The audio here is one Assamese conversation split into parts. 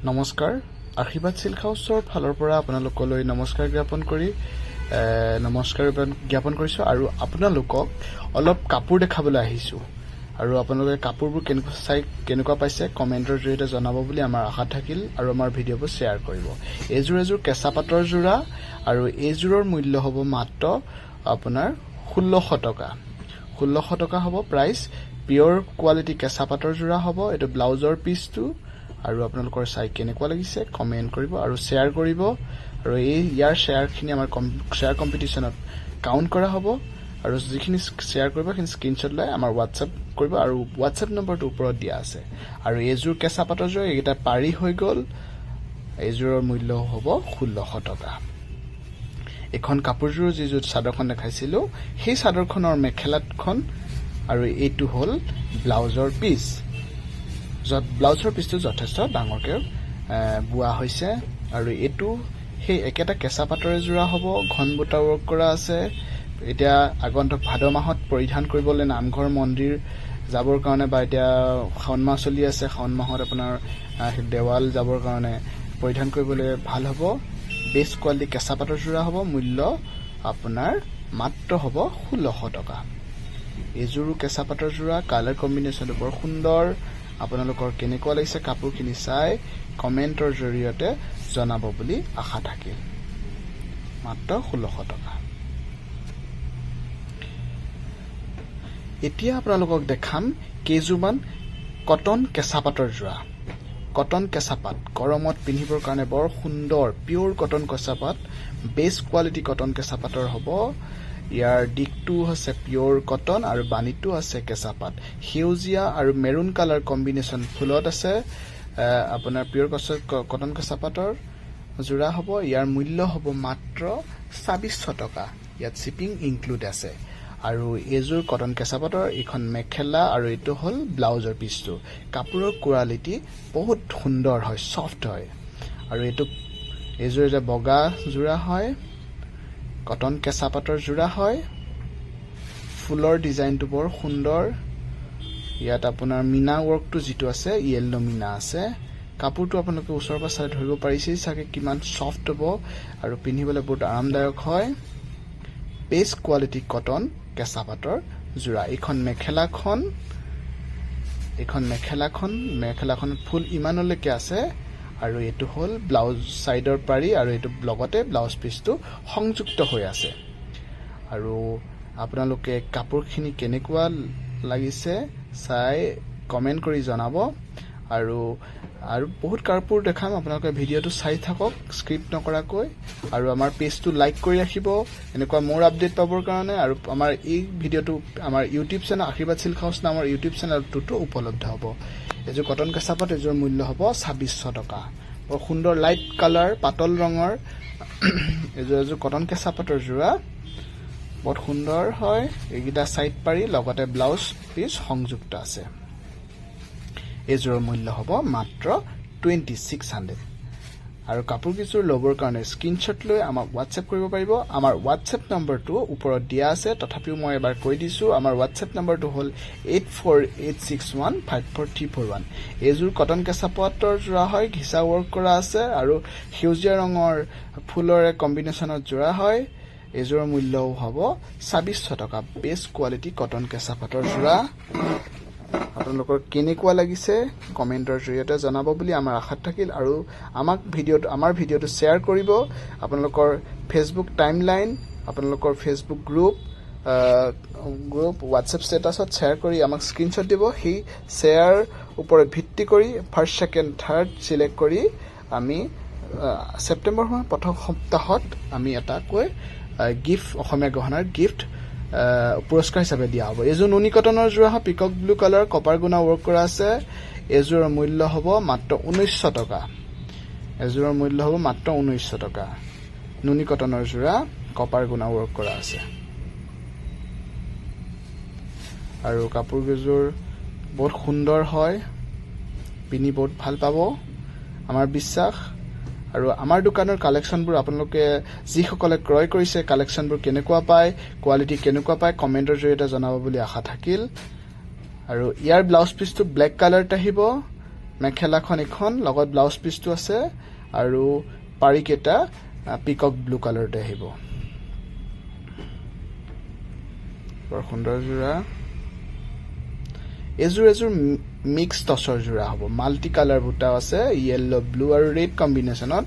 নমস্কাৰ আশীৰ্বাদ সিল্ক হাউছৰ ফালৰ পৰা আপোনালোকলৈ নমস্কাৰ জ্ঞাপন কৰিছো আৰু আপোনালোকক অলপ কাপোৰ দেখাবলৈ আহিছো আৰু আপোনালোকে কাপোৰবোৰ কেনেকুৱা পাইছে কমেন্টৰ জৰিয়তে জনাব বুলি আমাৰ আশা থাকিল আৰু আমাৰ ভিডিঅ'বোৰ শ্বেয়াৰ কৰিব এজোৰ কেঁচা পাটৰ যোৰা আৰু এজোৰৰ মূল্য হ'ব মাত্ৰ আপোনাৰ 1600 টকা 1600 টকা হ'ব প্ৰাইস পিওৰ কোৱালিটি কেঁচা পাটৰ যোৰা হ'ব এটো ব্লাউজৰ পিসটো আৰু আপোনালোকৰ চাই কেনেকুৱা লাগিছে কমেন্ট কৰিব আৰু শ্বেয়াৰ কৰিব আৰু ইয়াৰ শ্বেয়াৰখিনি আমাৰ শ্বেয়াৰ কম্পিটিশনত কাউন্ট কৰা হ'ব আৰু যিখিনি শ্বেয়াৰ কৰিব সেই স্ক্ৰিনশ্বট লৈ আমাৰ WhatsApp কৰিব আৰু WhatsApp নম্বৰটো ওপৰত দিয়া আছে আৰু এজোৰ কেঁচা পাটৰ যোৰা এটা পাৰি হৈ গল এজোৰৰ মূল্য হ'ব 1600 টকা এখন কাপোৰযোৰ যিযোৰ চাদৰখন দেখাইছিলো সেই চাদৰখনৰ মেখেলাখন আৰু এইটো হল ব্লাউজৰ পিস ব্লাউজৰ পিসটো যথেষ্ট ডাঙৰকৈ বুৱা হৈছে আৰু এটো সেই একেটা কেঁচা পাটৰে জোৰা হ'ব ঘন বুটা ৱৰ্ক কৰা আছে এতিয়া আগন্তুক ভাদ মাহত পৰিধান কৰিবলৈ নামঘৰ মন্দিৰ যাবৰ কাৰণে বা এতিয়া শাওণ মাহ চলি আছে শাওণ মাহত আপোনাৰ দেৱাল যাবৰ কাৰণে পৰিধান কৰিবলৈ ভাল হ'ব বেছ কোৱালিটি কেঁচা পাটৰ জোৰা হ'ব মূল্য আপোনাৰ মাত্ৰ হ'ব 1600 টকা এজোৰো কেঁচা পাটৰ জোৰা কালাৰ কম্বিনেশ্যনটো বৰ সুন্দৰ আপোনালোকৰ কেনেকুৱা লাগিছে কাপোৰখিনি চাই কমেন্টৰ জৰিয়তে জনাব বুলি আশা থাকিল মাত্ৰ 1600 টকা এতিয়া আপোনালোকক দেখাম কেজুমান কটন কেঁচা পাটৰ জোৰা কটন কেঁচা পাট গৰমত পিন্ধিবৰ কাৰণে বৰ সুন্দৰ পিওৰ কটন কেঁচা পাট বেছ কোৱালিটি কটন কেঁচা পাটৰ হ'ব ইয়াৰ দিকটো হৈছে পিওৰ কটন আৰু বানিটো আছে কেঁচা পাট সেউজিয়া আৰু মেৰুন কালাৰ কম্বিনেশ্যন ফুলত আছে আপোনাৰ পিওৰ কটন কেঁচা পাটৰ জোৰা হ'ব ইয়াৰ মূল্য হ'ব মাত্ৰ 2600 টকা ইয়াত শিপিং ইনক্লুড আছে আৰু এজোৰ কটন কেঁচা পাটৰ এখন মেখেলা আৰু এটো হল ব্লাউজৰ পিসটো কাপোৰৰ কোৱালিটি বহুত সুন্দৰ হয় সফট হয় আৰু এটো এজোৰ যে বগা জোৰা হয় কটন কেঁচা পাটৰ জোৰা হয় ফুলৰ ডিজাইনটো বৰ সুন্দৰ ইয়াত আপোনাৰ মিনা ৱৰ্কটো যিটো আছে ইয়েলো মিনা আছে কাপোৰটো আপোনালোকে ওচৰৰ পৰা চাই ধৰিব পাৰিছে চাগে কিমান সফট হ'ব আৰু পিন্ধিবলৈ বহুত আৰামদায়ক হয় বেছ কোৱালিটি কটন কেঁচা পাটৰ জোৰা এখন মেখেলাখন ফুল ইমানলৈকে আছে আৰু এটো হল ব্লাউজ সাইডৰ পাৰি আৰু এটো লগতে ব্লাউজ পিসটো সংযুক্ত হৈ আছে আৰু আপোনালোকে কাপোৰখিনি কেনেকুৱা লাগিছে চাই কমেন্ট কৰি জনাব আৰু বহুত কাপোৰ দেখাম আপোনালোকে ভিডিঅটো চাই থাকক স্ক্ৰিপ্ট নকৰাকৈ আৰু আমাৰ পেজটো লাইক কৰি ৰাখিব এনেকুৱা মোৰ আপডেট পাবৰ কাৰণে আৰু আমাৰ এই ভিডিঅটো আমাৰ ইউটিউব চেনেল আশীৰ্বাদ সিল্ক হাউছ নামৰ ইউটিউব চেনেলটোতো উপলব্ধ হ'ব এজোৰ কটন কেঁচা পাট এজোৰ মূল্য হ'ব 2600 টকা বৰ সুন্দৰ লাইট কালাৰ পাতল ৰঙৰ এজোৰ কটন কেঁচা পাটৰ জোৰা বৰ সুন্দৰ হয় এইগিটা সাইড পাৰি লগতে ব্লাউজ পিস সংযুক্ত আছে এজোৰ মূল্য হ'ব মাত্ৰ 2600 আৰু কাপোৰ কিছোৰ লবৰ কাৰণে স্ক্ৰিনশ্বট লৈ আমাক WhatsApp কৰিব পাৰিব আমাৰ WhatsApp নম্বৰটো ওপৰত দিয়া আছে তথাপিও মই এবাৰ কৈ দিছো আমাৰ WhatsApp নম্বৰটো হ'ল 8486154341 এজোৰ কটন কেঁচা পাটৰ জোৰা হয় ঘিচা ৱৰ্ক কৰা আছে আৰু সেউজীয়া ৰঙৰ ফুলৰে কম্বিনেশ্যনত জোৰা হয় এজোৰ মূল্য হ'ব 2600 টকা বেছ কোৱালিটি কটন কেঁচা পাটৰ জোৰা আপোনালোকৰ কেনেকুৱা লাগিছে কমেন্টৰ জৰিয়তে জনাব বুলি আমাৰ আশা থাকিল আৰু আমাৰ ভিডিঅটো শ্বেয়াৰ কৰিব আপোনালোকৰ ফেচবুক টাইমলাইন আপোনালোকৰ ফেচবুক গ্ৰুপ WhatsApp ষ্টেটাছত শ্বেয়াৰ কৰি আমাক স্ক্ৰিনশ্বট দিব সেই শ্বেয়াৰ ওপৰত ভিত্তি কৰি ফাৰ্ষ্ট সেকেন্ড থাৰ্ড সিলেক্ট কৰি আমি সেপ্টেম্বৰ মাহৰ প্ৰথম সপ্তাহত আমি এটাকৈ গিফট অসমীয়া গহনাৰ গিফট পুৰস্কাৰ হিচাপে দিয়া হ'ব এজোৰ নুনি কটনৰ জোৰা পিকক ব্লু কালাৰ কপাৰ গুণা ৱৰ্ক কৰা আছে এজোৰৰ মূল্য হ'ব মাত্ৰ 1900 টকা এজোৰৰ মূল্য হ'ব মাত্ৰ 1900 টকা নুনি কটনৰ জোৰা কপাৰ গুণা ৱৰ্ক কৰা আছে আৰু কাপোৰ কেজোৰ বহুত সুন্দৰ হয় পিনি বহুত ভাল পাব আমাৰ বিশ্বাস আৰু আমাৰ দোকানৰ কালেকচনবোৰ আপোনালোকে যিসকলে ক্ৰয় কৰিছে কালেকচনবোৰ কেনেকুৱা পায় কোৱালিটি কেনেকুৱা পায় কমেন্টৰ জৰিয়তে জনাব বুলি আশা থাকিল আৰু ইয়াৰ ব্লাউজ পিসটো ব্ল্যাক কালাৰত আহিব মেখেলাখন এখন লগত ব্লাউজ পিচটো আছে আৰু পাৰিকেটা পিকক ব্লু কালাৰতে আহিব বৰ সুন্দৰ যোৰা এযোৰ মিক্স টছৰ যোৰা হ'ব মাল্টি কালাৰ বুটা আছে ইয়েলো ব্লু আৰু ৰেড কম্বিনেশ্যনত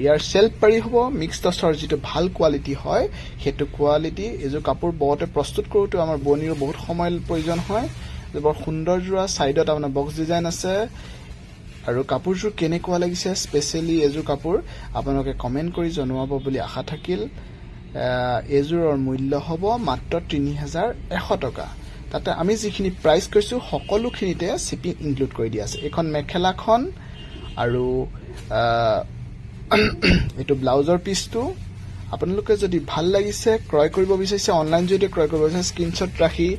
ইয়াৰ সেলফ পাৰি হ'ব মিক্স টছৰ যেটো ভাল কোৱালিটি হয় হেতু কোৱালিটি এযোৰ কাপোৰ বহতে প্ৰস্তুত কৰোতে আমাৰ বনিৰ বহুত সময় প্ৰয়োজন হয় বৰ সুন্দৰ যোৰা সাইডত আপোনাৰ বক্স ডিজাইন আছে আৰু কাপোৰযোৰ কেনেকুৱা লাগিছে স্পেশালি এযোৰ কাপোৰ আপোনালোকে কমেন্ট কৰি জনাব বুলি আশা থাকিল এযোৰৰ মূল্য হ'ব মাত্ৰ 3100 টকা তাতে আমি যিখিনি প্ৰাইস কৈছো সকলোখিনিতে শিপিং ইনক্লুড কৰি দিয়া আছে এখন মেখেলাখন আৰু এটো ব্লাউজৰ পিচটো আপোনালোকে যদি ভাল লাগিছে ক্ৰয় কৰিব বিচাৰিছে অনলাইন যদি ক্ৰয় কৰিব বিচাৰিছে স্ক্ৰিনশ্বট ৰাখি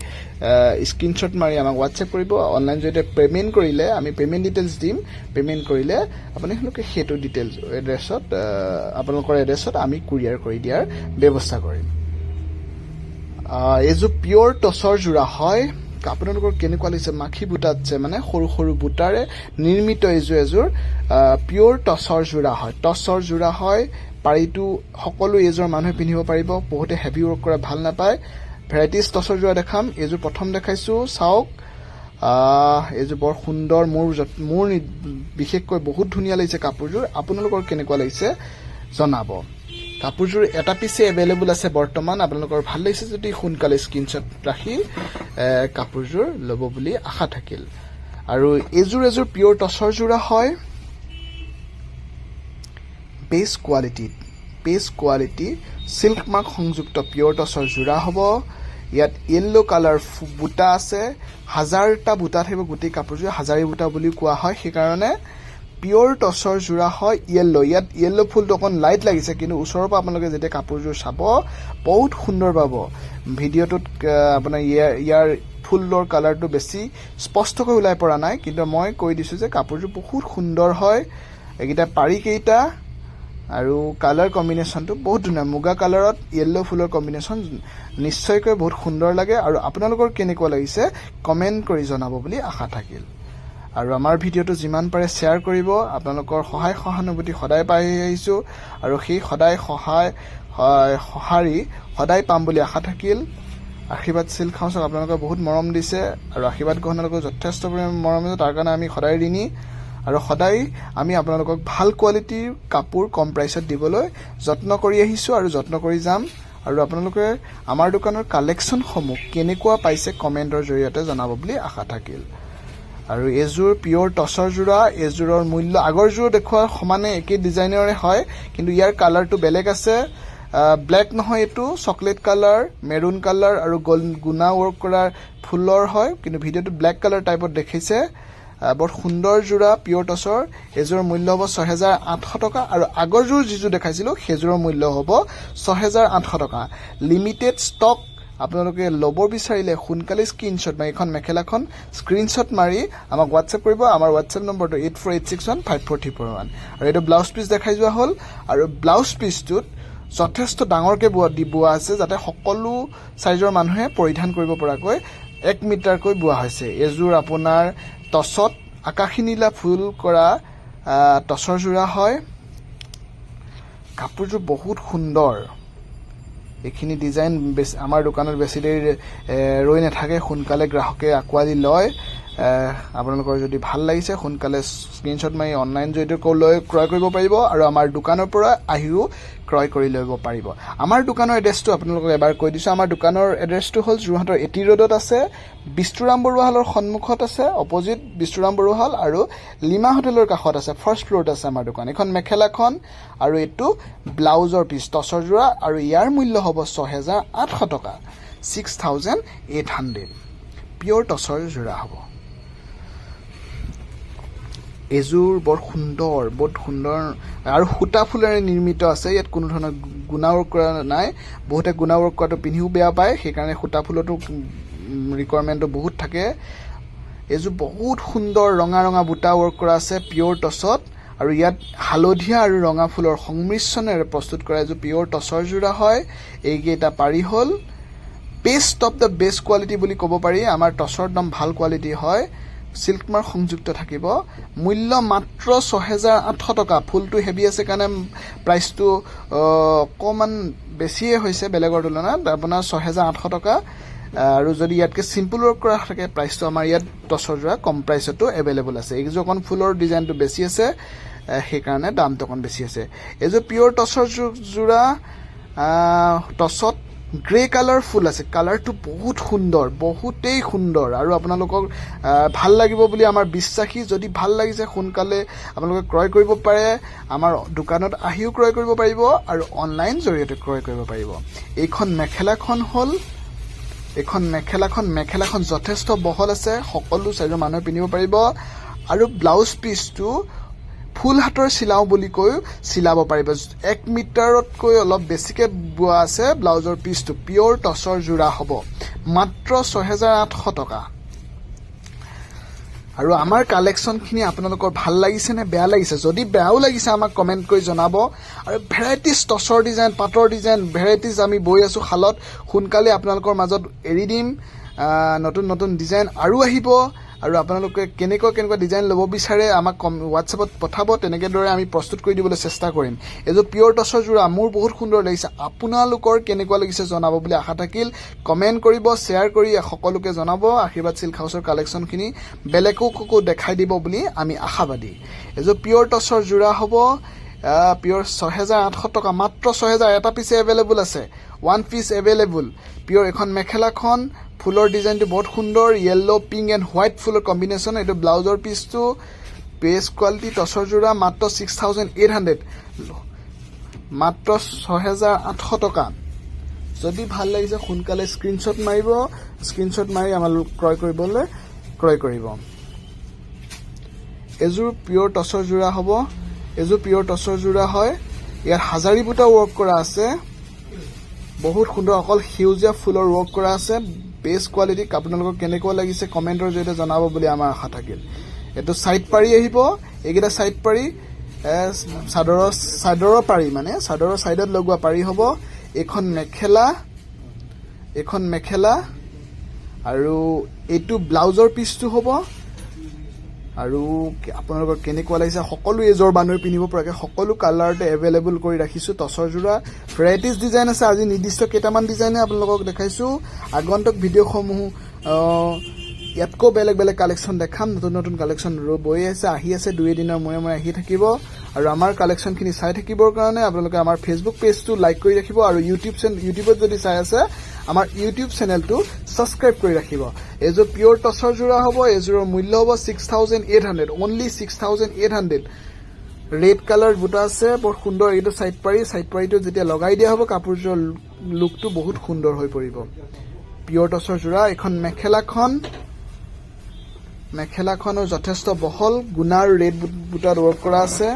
স্ক্ৰিনশ্বট মাৰি আমাক WhatsApp কৰিব অনলাইন যদি পেমেন্ট কৰিলে আমি পেমেন্ট ডিটেইলছ দিম পেমেন্ট কৰিলে আপোনালোকে হেতু ডিটেইলছ এড্ৰেছত আপোনালোকৰ এড্ৰেছত আমি কুৰিয়াৰ কৰি দিয়াৰ ব্যৱস্থা কৰিম এজো পিওৰ টছৰ যোৰা হয় আপোনালোকৰ কেনেকুৱা লাগিছে মাখি বুটাতছে মানে সৰু সৰু বুটাৰে নিৰ্মিত এজোৰ পিওৰ টছৰ যোৰা হয় পাৰিটো সকলো এজৰ মানুহে পিন্ধিব পাৰিব বহুতে হেভি ওয়াৰ্ক কৰা ভাল নাপায় ভ্যাৰাইটিজ টছৰ যোৰা দেখাম এজোৰ প্ৰথম দেখাইছো চাওক এজোৰ বৰ সুন্দৰ মোৰ বিশেষকৈ বহুত ধুনীয়া লাগিছে কাপোৰযোৰ আপোনালোকৰ কেনেকুৱা লাগিছে জনাব কাপোৰযোৰ এটা পিছে अवेलेबल আছে বৰ্তমান আপোনালোকৰ ভাল লাগিছে যদি সোনকালে স্ক্ৰিনশ্বট ৰাখি কাপোৰযোৰ লব বুলি আশা থাকিল আৰু এজোৰ পিওৰ টছৰ যোৰা হয় বেস কোৱালিটি সিল্ক মাৰ্ক সংযুক্ত পিওৰ টছৰ যোৰা হ'ব ইয়াত ইয়েলো কালাৰ বুটা আছে হাজাৰটা বুটা থাকিব গুটি কাপোৰযোৰ হাজাৰী বুটা বুলি কোৱা হয় সেই কাৰণে পিওৰ টছৰ যোৰা হয় ইয়াত ইয়েলো ফুলটো অকন লাইট লাগিছে কিন্তু ওচৰৰ পৰা আপোনালোকে যেতে কাপোৰযোৰ চাব বহুত সুন্দৰ পাব ভিডিওটোত আপোনাৰ ইয়াৰ ফুলৰ কালাৰটো বেছি স্পষ্টকৈ ওলাই পৰা নাই কিন্তু মই কৈ দিছো যে কাপোৰযোৰ বহুত সুন্দৰ হয় একিটা পাৰি কেইটা আৰু কালাৰ কম্বিনেশনটো বহুত ধুনীয়া মুগা কালাৰত ইয়েলো ফুলৰ কম্বিনেশন নিশ্চয়কৈ বহুত সুন্দৰ লাগে আৰু আপোনালোকৰ কেনেকুৱা লাগিছে কমেন্ট কৰি জনাব বুলি আশা থাকিল আৰু আমাৰ ভিডিওটো যিমান পাৰে শেয়াৰ কৰিব আপোনালোকৰ সহায় সহানুভূতি সদায় পাই আহিছো আৰু সেই সদায় সহায় পাম বুলি আশা থাকিল আশীৰ্বাদ সিল্ক হাউসক আপোনালোকে বহুত মৰম দিছে আৰু আশীৰ্বাদ গহনাలకు যথেষ্ট মৰম দিছে তাৰ কাৰণে আমি সদায় ঋণী আৰু সদায় আমি আপোনালোকক ভাল কোৱালিটিৰ কাপোৰ কম প্ৰাইসত দিবলৈ যত্ন কৰি আহিছো আৰু যত্ন কৰি যাম আৰু আপোনালোকে আমাৰ দোকানৰ কালেকচন সমূহ কেনেকুৱা পাইছে কমেন্টৰ জৰিয়তে জনাব বুলি আশা থাকিল আৰু এজোৰ পিওৰ টছৰ যোৰা এজোৰৰ মূল্য আগৰযোৰ দেখুৱা সমানে একে ডিজাইনৰে হয় কিন্তু ইয়াৰ কালাৰটো বেলেগ আছে ব্ল্যাক নহয় এটো চকলেট কালাৰ মেৰুন কালাৰ আৰু গুনা ওয়াৰ্ক কৰা ফুলৰ হয় কিন্তু ভিডিওটো ব্ল্যাক কালাৰ টাইপত দেখিছে বৰ সুন্দৰ যোৰা পিওৰ টছৰ এজোৰ মূল্য হ'ব 6800 টকা আৰু আগৰযোৰ যিটো দেখাইছিলো সেজোৰৰ মূল্য হ'ব 6800 টকা লিমিটেড ষ্টক আপোনালোকে লবৰ বিচাৰিলে সোনকালে স্ক্ৰিনশ্বট মাৰি এখন মেখেলাখন স্ক্ৰিনশ্বট মাৰি আমাক WhatsApp কৰিব আমাৰ WhatsApp নম্বৰটো 8486154341 আৰু এটা ব্লাউজ পিচ দেখাই যোৱা হল আৰু ব্লাউজ পিচটোত যথেষ্ট ডাঙৰকে বোৱা আছে যাতে সকলো সাইজৰ মানুহে পৰিধান কৰিব পৰাকৈ 1 মিটাৰকৈ বোৱা হৈছে এজোৰ আপোনাৰ টছত আকাশী নীলা ফুল কৰা টছৰ যোৰা হয় কাপোৰযোৰ বহুত সুন্দৰ এখিনি ডিজাইন আমাৰ দোকানত বেছি দেৰি ৰৈ নাথাকে সোনকালে গ্ৰাহকে আকোৱালি লয় আপোনালোকৰ যদি ভাল লাগিছে সোনকালে স্ক্ৰিনশ্বট মাৰি অনলাইন জৰিয়তে ক্ৰয় কৰিব পাৰিব আৰু আমাৰ দোকানৰ পৰা আহিও ক্ৰয় কৰি ল'ব পাৰিব আমাৰ দোকানৰ এড্ৰেছটো আপোনালোকক এবাৰ কৈ দিছো আমাৰ দোকানৰ এড্ৰেছটো হ'ল যোৰহাটৰ A.T.Roadত আছে bistruram baruah হলৰ সন্মুখত আছে অপোজিট bistruram baruah হল আৰু leema হোটেলৰ কাষত আছে ফাৰ্স্ট ফ্লোৰত আছে আমাৰ দোকান এখন মেখেলাখন আৰু এটো ব্লাউজৰ পিচ টছৰ যোৰা আৰু ইয়াৰ মূল্য হ'ব 6800 টকা 6800 পিওৰ টছৰ যোৰা হ'ব এজোৰ বৰ সুন্দৰ আৰু সুতা ফুলেৰে নিৰ্মিত আছে ইয়াত কোনো ধৰণৰ গুণা ওয়াৰ্ক কৰা নাই বহুতে গুণা ওয়াৰ্ক কৰাটো পিন্ধিও বেয়া পায় সেই কাৰণে সুতা ফুলটো ৰিকোয়াৰমেন্টটো বহুত থাকে এজোৰ বহুত সুন্দৰ ৰঙা বুটা ওয়াৰ্ক কৰা আছে পিওৰ টছত আৰু ইয়াত হালধীয়া আৰু ৰঙা ফুলৰ সংমিশ্ৰণেৰে প্ৰস্তুত কৰা এজোৰ পিওৰ টছৰ যোৰা হয় এইকেইটা পাৰি হল best of the best quality বুলি ক'ব পাৰি আমাৰ টছৰ একদম ভাল কোৱালিটি হয় সিল্ক মাৰ্ক সংযুক্ত থাকিব মূল্য মাত্ৰ ৬৮০০ টকা ফুলটো হেভি আছে কাৰণে প্ৰাইচটো অকমান বেছিয়ে হৈছে বেলেগৰ তুলনাত আপোনাৰ ৬৮০০ টকা আৰু যদি ইয়াতকে সিম্পল ৱৰ্ক কৰা থাকে প্ৰাইচটো আমাৰ ইয়াত টছৰ যোৰা কম প্ৰাইচতো এভেইলেবল আছে এইযোৰ অকণ ফুলৰ ডিজাইনটো বেছি আছে সেইকাৰণে দামটো অকণ বেছি আছে এইযোৰ পিয়ৰ টছৰ যোৰা টছত গ্ৰে কালাৰ ফুল আছে কালাৰটো বহুত সুন্দৰ বহুতেই সুন্দৰ আৰু আপোনালোকক ভাল লাগিব বুলি আমাৰ বিশ্বাসী যদি ভাল লাগিছে সোনকালে আপোনালোকে ক্ৰয় কৰিব পাৰে আমাৰ দোকানত আহিও ক্ৰয় কৰিব পাৰিব আৰু অনলাইন জৰিয়তে ক্ৰয় কৰিব পাৰিব এইখন মেখেলাখন হ'ল মেখেলাখন যথেষ্ট বহল আছে সকলো চাইজৰ মানুহে পিন্ধিব পাৰিব আৰু ব্লাউজ পিচটো ফুল হাতৰ চিলাও বুলি কৈ চিলাব পাৰিব 1 মিটাৰতকৈ অলপ বেছিকে বোৱা আছে ব্লাউজৰ পিচটো পিয়ৰ টছৰ যোৰা হ'ব মাত্ৰ ৬৮০০ টকা আৰু আমাৰ কালেকশ্যনখিনি আপোনালোকৰ ভাল লাগিছে নে বেয়া লাগিছে যদি বেয়াও লাগিছে আমাক কমেণ্ট কৰি জনাব আৰু ভেৰাইটিজ টছৰ ডিজাইন পাটৰ ডিজাইন ভেৰাইটিজ আমি বৈ আছো শালত সোনকালে আপোনালোকৰ মাজত এৰি দিম নতুন ডিজাইন আৰু আহিব আৰু আপোনালোকে কেনেকুৱা ডিজাইন ল'ব বিচাৰে আমাক হোৱাটছএপত পঠাব তেনেকৈ দৰে আমি প্ৰস্তুত কৰি দিবলৈ চেষ্টা কৰিম এইযোৰ পিয়ৰ টছৰ যোৰা মোৰ বহুত সুন্দৰ লাগিছে আপোনালোকৰ কেনেকুৱা লাগিছে জনাব বুলি আশা থাকিল কমেণ্ট কৰিব শ্বেয়াৰ কৰি সকলোকে জনাব আশীৰ্বাদ চিল্ক হাউচৰ কালেকশ্যনখিনি বেলেগকো দেখাই দিব বুলি আমি আশাবাদী এইযোৰ পিয়ৰ টছৰ যোৰা হ'ব পিয়ৰ ৬৮০০ টকা মাত্ৰ ৬০০০ এটা পিছে এভেইলেবল আছে 1 পিচ এভেইলেবল পিয়ৰ এখন মেখেলাখন ফুলৰ ডিজাইনটো বহুত সুন্দৰ ইয়েলো পিংক এণ্ড হোৱাইট ফুলৰ কম্বিনেশ্যন এইটো ব্লাউজৰ পিচটো বেষ্ট কোৱালিটি টছৰ যোৰা মাত্ৰ ৬৮০০ মাত্ৰ ৬৮০০ টকা যদি ভাল লাগিছে সোনকালে স্ক্ৰীনশ্বট মাৰি আমালোক ক্ৰয় কৰিব এযোৰ পিয়ৰ টছৰ যোৰা হ'ব এযোৰ পিয়ৰ টছৰ যোৰা হয় ইয়াত হাজাৰী বুটা ৱৰ্ক কৰা আছে বহুত সুন্দৰ অকল সেউজীয়া ফুলৰ ৱৰ্ক কৰা আছে বেষ্ট কোৱালিটি আপোনালোকক কেনেকুৱা লাগিছে কমেণ্টৰ জৰিয়তে জনাব বুলি আমাৰ আশা থাকিল এইটো সাইড পাৰি আহিব এইকেইটা সাইড পাৰি চাদৰৰ পাৰি মানে চাদৰৰ সাইডত লগোৱা পাৰি হ'ব এখন মেখেলা আৰু এইটো ব্লাউজৰ পিচটো হ'ব আৰু আপোনালোকৰ কেনেকুৱা লাগিছে সকলো এজৰ মানুহে পিন্ধিব পৰাকৈ সকলো কালাৰতে এভেইলেবল কৰি ৰাখিছোঁ টছৰ যোৰা ভেৰাইটিজ ডিজাইন আছে আজি নিৰ্দিষ্ট কেইটামান ডিজাইনে আপোনালোকক দেখাইছোঁ আগন্তুক ভিডিঅ'সমূহ ইয়াতকৈ বেলেগ কালেকশ্যন দেখাম নতুন কালেকশ্যন বৈ আহি আছে 2 দিনৰ মূৰে আহি থাকিব আৰু আমাৰ কালেকশ্যনখিনি চাই থাকিবৰ কাৰণে আপোনালোকে আমাৰ ফেচবুক পেজটো লাইক কৰি ৰাখিব আৰু ইউটিউবত যদি চাই আছে আমাৰ ইউটিউব চেনেলটো ছাবস্ক্ৰাইব কৰি ৰাখিব এযোৰ পিয়ৰ টছৰ যোৰা হ'ব এযোৰৰ মূল্য হ'ব ৬৮০০ অনলি ৬৮০০ ৰেড কালাৰ বুটা আছে বৰ সুন্দৰ এইটো সাইড পাৰিটো যেতিয়া লগাই দিয়া হ'ব কাপোৰযোৰ লুকটো বহুত সুন্দৰ হৈ পৰিব পিয়ৰ টছৰ যোৰা এখন মেখেলাখনো যথেষ্ট বহল গুণাৰ ৰেড বুটাত ৱৰ্ক কৰা আছে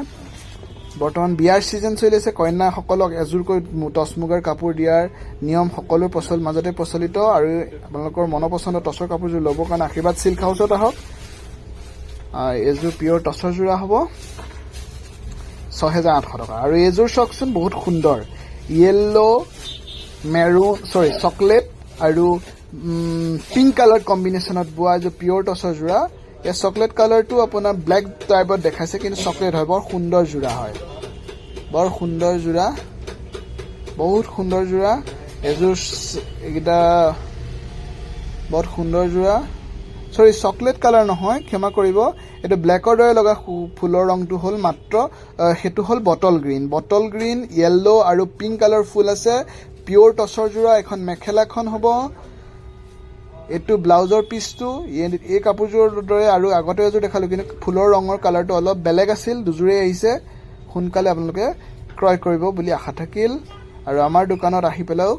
বৰ্তমান বিয়াৰ সিজন চলি আছে কন্যাসকলক এযোৰকৈ টছ মুগাৰ কাপোৰ দিয়াৰ নিয়ম সকলোৰ মাজতে প্ৰচলিত আৰু আপোনালোকৰ মনপচন্দৰ টছৰ কাপোৰযোৰ ল'বৰ কাৰণে আশীৰ্বাদ চিল্ক হাউচত আহক এযোৰ পিয়ৰ টছৰ যোৰা হ'ব ৬৮০০ টকা আৰু এযোৰ চাওকচোন বহুত সুন্দৰ ইয়েলো চকলেট আৰু পিংক কালাৰ কম্বিনেশ্যনত বোৱা এযোৰ পিয়ৰ টছৰ যোৰা এই চকলেট কালাৰটো আপোনাৰ ব্লেক টাইপত দেখাইছে কিন্তু চকলেট হয় বৰ সুন্দৰ যোৰা হয় বহুত সুন্দৰ যোৰা এযোৰ এইকেইটা বহুত সুন্দৰ যোৰা চকলেট কালাৰ নহয় ক্ষমা কৰিব এইটো ব্লেকৰ দৰে লগা ফুলৰ ৰংটো হ'ল মাত্ৰ সেইটো হ'ল বটল গ্ৰীণ য়েল্লো আৰু পিংক কালাৰ ফুল আছে পিয়ৰ টছৰ যোৰা এখন মেখেলাখন হ'ব এইটো ব্লাউজৰ পিচটো এই কাপোৰযোৰৰ দৰে আৰু আগতে এযোৰ দেখালোঁ কিন্তু ফুলৰ ৰঙৰ কালাৰটো অলপ বেলেগ আছিল দুযোৰেই আহিছে সোনকালে আপোনালোকে ক্ৰয় কৰিব বুলি আশা থাকিল আৰু আমাৰ দোকানত আহি পেলাইও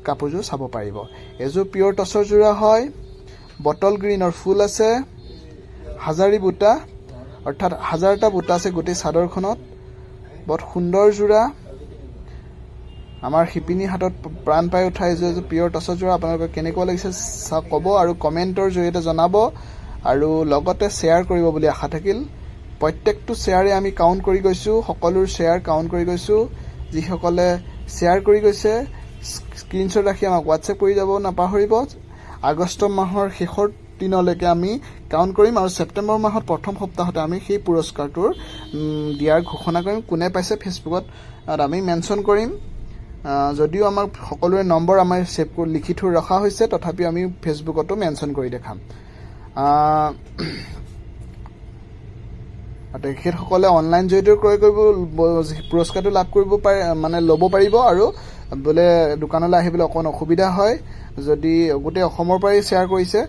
কাপোৰযোৰ চাব পাৰিব এযোৰ পিয়ৰ টছৰ যোৰা হয় বটল গ্ৰীণৰ ফুল আছে হাজাৰী বুটা অৰ্থাৎ 1000টা বুটা আছে গোটেই চাদৰখনত বহুত সুন্দৰ যোৰা আমাৰ শিপিনী হাতত প্ৰাণ পাই উঠাই যে পিয়ৰ টছৰ যোৰা আপোনালোকে কেনেকুৱা লাগিছে ক'ব আৰু কমেণ্টৰ জৰিয়তে জনাব আৰু লগতে শ্বেয়াৰ কৰিব বুলি আশা থাকিল প্ৰত্যেকটো শ্বেয়াৰে আমি কাউণ্ট কৰি গৈছোঁ সকলোৰ শ্বেয়াৰ কাউণ্ট কৰি গৈছোঁ যিসকলে শ্বেয়াৰ কৰি গৈছে স্ক্ৰীনশ্বট ৰাখি আমাক হোৱাটছএপ কৰি যাব নাপাহৰিব আগষ্ট মাহৰ শেষৰ দিনলৈকে আমি কাউণ্ট কৰিম আৰু ছেপ্টেম্বৰ মাহত প্ৰথম সপ্তাহতে আমি সেই পুৰস্কাৰটোৰ দিয়াৰ ঘোষণা কৰিম কোনে পাইছে ফেচবুকত আমি মেনশ্যন কৰিম যদিও আমাক সকলোৰে নম্বৰ আমাৰ ছেভ কৰি লিখি থৈ ৰখা হৈছে তথাপিও আমি ফেচবুকতো মেনশ্যন কৰি দেখাম তেখেতসকলে অনলাইন জৰিয়তে ক্ৰয় কৰিব পুৰস্কাৰটো লাভ কৰিব পাৰে মানে ল'ব পাৰিব আৰু বোলে দোকানলৈ আহিবলৈ অকণ অসুবিধা হয় যদি গোটেই অসমৰ পৰাই শ্বেয়াৰ কৰিছে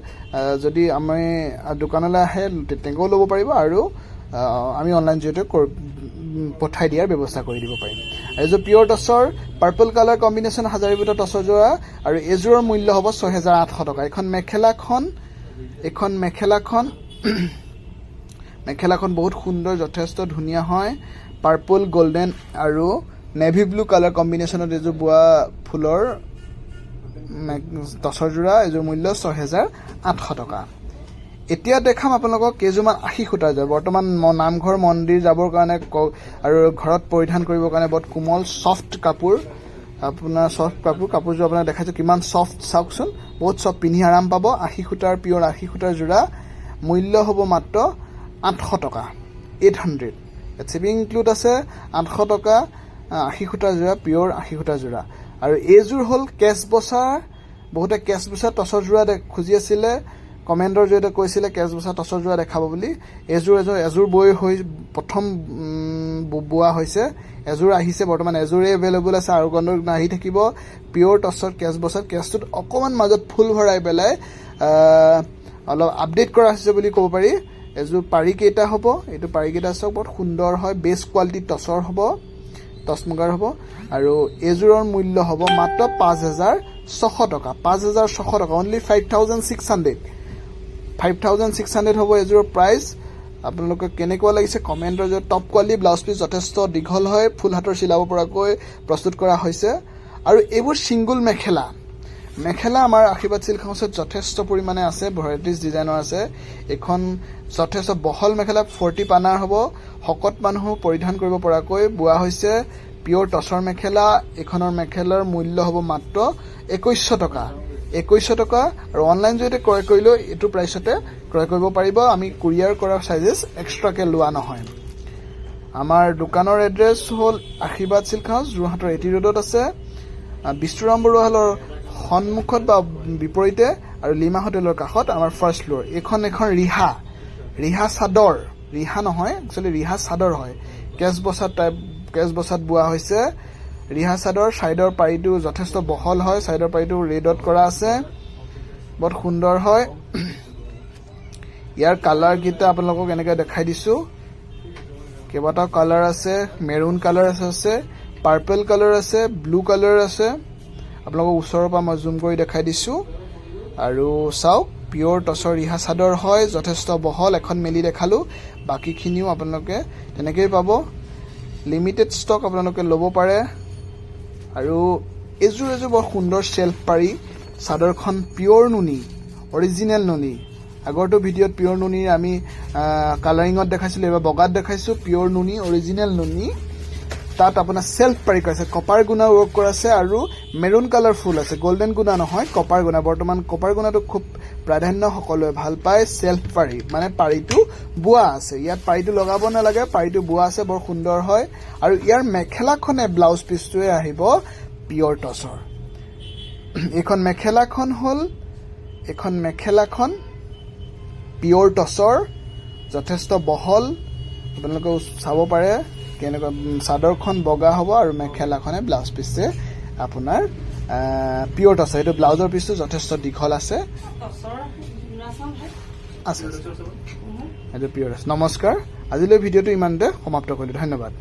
যদি আমি দোকানলৈ আহে তেনেকৈও ল'ব পাৰিব আৰু আমি অনলাইন জৰিয়তে পঠাই দিয়াৰ ব্যৱস্থা কৰি দিব পাৰিম এযোৰ পিয়ৰ টচৰ পাৰ্পল কালাৰ কম্বিনেশ্যন হাজাৰীবুটা টচৰ যোৰা আৰু এযোৰৰ মূল্য হ'ব ৬,৮০০ টকা এখন মেখেলাখন বহুত সুন্দৰ যথেষ্ট ধুনীয়া হয় পাৰ্পল গোল্ডেন আৰু নেভি ব্লু কালাৰ কম্বিনেশ্যনত এযোৰ বোৱা ফুলৰ টচৰ যোৰা এযোৰ মূল্য ৬,৮০০ টকা এতিয়া দেখাম আপোনালোকক কেইযোৰমান আশী সূতাৰ যোৰা বৰ্তমান নামঘৰ মন্দিৰ যাবৰ কাৰণে আৰু ঘৰত পৰিধান কৰিবৰ কাৰণে বহুত কোমল ছফ্ট কাপোৰ আপোনাৰ কাপোৰযোৰ আপোনাক দেখাইছোঁ কিমান ছফ্ট চাওকচোন বহুত ছফ্ট পিন্ধি আৰাম পাব আশী সূতাৰ পিয়ৰ আশী সূতাৰ যোৰা মূল্য হ'ব মাত্ৰ ৮০০ টকা 800 ইয়াত শ্বিপিং ইনক্লুড আছে ৮০০ টকা আশী সূতাৰ যোৰা পিয়ৰ আশী সূতাৰ যোৰা আৰু এইযোৰ হ'ল কেছ বচা বহুতে কেছ বচা টচৰ যোৰা খুজি আছিলে কমেণ্টৰ জৰিয়তে কৈছিলে কেছ বচা টচৰ যোৰা দেখাব বুলি এযোৰ বৈ হৈ প্ৰথম বোৱা হৈছে এযোৰ আহিছে বৰ্তমান এযোৰে এভেইলেবল আছে আৰু গণ্ডৰ আহি থাকিব পিয়ৰ টচৰ কেছ বচাত কেছটোত অকণমান মাজত ফুল ভৰাই পেলাই অলপ আপডেট কৰা হৈছে বুলি ক'ব পাৰি এযোৰ পাৰি কেইটা হ'ব এইটো পাৰি কেইটা চাওক বহুত সুন্দৰ হয় বেষ্ট কোৱালিটি টচৰ হ'ব টচ মুগাৰ হ'ব আৰু এযোৰৰ মূল্য হ'ব মাত্ৰ ৫,৬০০ টকা ৫,৬০০ টকা অনলি 5,600 হ'ব এযোৰৰ প্ৰাইচ আপোনালোকে কেনেকুৱা লাগিছে কমেণ্টৰ জৰিয়তে টপ কোৱালিটি ব্লাউজ পিচ যথেষ্ট দীঘল হয় ফুল হাতৰ চিলাব পৰাকৈ প্ৰস্তুত কৰা হৈছে আৰু এইবোৰ ছিংগুল মেখেলা আমাৰ আশীৰ্বাদ চিল্ক হাউচত যথেষ্ট পৰিমাণে আছে ভেৰাইটিজ ডিজাইনৰ আছে এখন যথেষ্ট বহল মেখেলা 40 পানাৰ হ'ব শকত মানুহো পৰিধান কৰিব পৰাকৈ বোৱা হৈছে পিয়ৰ টচৰ মেখেলা এখনৰ মেখেলাৰ মূল্য হ'ব মাত্ৰ ২১০০ টকা আৰু অনলাইন জৰিয়তে ক্ৰয় কৰিলেও এইটো প্ৰাইচতে ক্ৰয় কৰিব পাৰিব আমি কুৰিয়াৰ কৰা চাৰ্জেছ এক্সট্ৰাকৈ লোৱা নহয় আমাৰ দোকানৰ এড্ৰেছ হ'ল আশীৰ্বাদ চিল্ক হাউচ যোৰহাটৰ A.T. ৰোডত আছে বিষ্টুৰাম বৰুৱা হলৰ সন্মুখত বা বিপৰীতে আৰু লিমা হোটেলৰ কাষত আমাৰ ফাৰ্ষ্ট ফ্ল'ৰ এখন ৰিহা চাদৰ ৰিহা নহয় একচুৱেলি ৰিহা চাদৰ হয় কেছ বচাত বোৱা হৈছে ৰিহা চাদৰ চাইডৰ পাৰিটো যথেষ্ট বহল হয় চাইডৰ পাৰিটো ৰেডত কৰা আছে বহুত সুন্দৰ হয় ইয়াৰ কালাৰকেইটা আপোনালোকক এনেকৈ দেখাই দিছোঁ কেইবাটাও কালাৰ আছে মেৰুন কালাৰ আছে পাৰ্পল কালাৰ আছে ব্লু কালাৰ আছে আপোনালোকক ওচৰৰ পৰা মই জুম কৰি দেখাই দিছোঁ আৰু চাওক পিয়ৰ টচৰ ৰিহা চাদৰ হয় যথেষ্ট বহল এখন মেলি দেখালোঁ বাকীখিনিও আপোনালোকে তেনেকৈয়ে পাব লিমিটেড ষ্টক আপোনালোকে ল'ব পাৰে আৰু এযোৰ বৰ সুন্দৰ চেল্ফ পাৰি চাদৰখন পিয়ৰ নুনি অৰিজিনেল নুনি আগৰটো ভিডিঅ'ত পিয়ৰ নুনিৰ আমি কালাৰিঙত দেখাইছিলোঁ এবাৰ বগাত দেখাইছোঁ পিয়ৰ নুনি অৰিজিনেল নুনি তাত আপোনাৰ চেল্ফ পাৰি কৰিছে কপাৰ গুণা ৱৰ্ক কৰা আছে আৰু মেৰুন কালাৰ ফুল আছে গোল্ডেন গুণা নহয় কপাৰ গুণা বৰ্তমান কপাৰ গুণাটো খুব প্ৰাধান্য সকলোৱে ভাল পায় চেল্ফ পাৰি মানে পাৰিটো বোৱা আছে ইয়াত পাৰিটো লগাব নালাগে পাৰিটো বোৱা আছে বৰ সুন্দৰ হয় আৰু ইয়াৰ মেখেলাখনে ব্লাউজ পিচটোৱে আহিব পিয়ৰ টচৰ এখন মেখেলাখন পিয়ৰ টচৰ যথেষ্ট বহল আপোনালোকে চাব পাৰে কেনেকুৱা চাদৰখন বগা হ'ব আৰু মেখেলাখনে ব্লাউজ পিচে আপোনাৰ পিয়ৰ টচৰ এইটো ব্লাউজৰ পিচটো যথেষ্ট দীঘল আছে এইটো পিয়ৰ নমস্কাৰ আজিলৈ ভিডিঅ'টো ইমানতে সমাপ্ত কৰিলোঁ ধন্যবাদ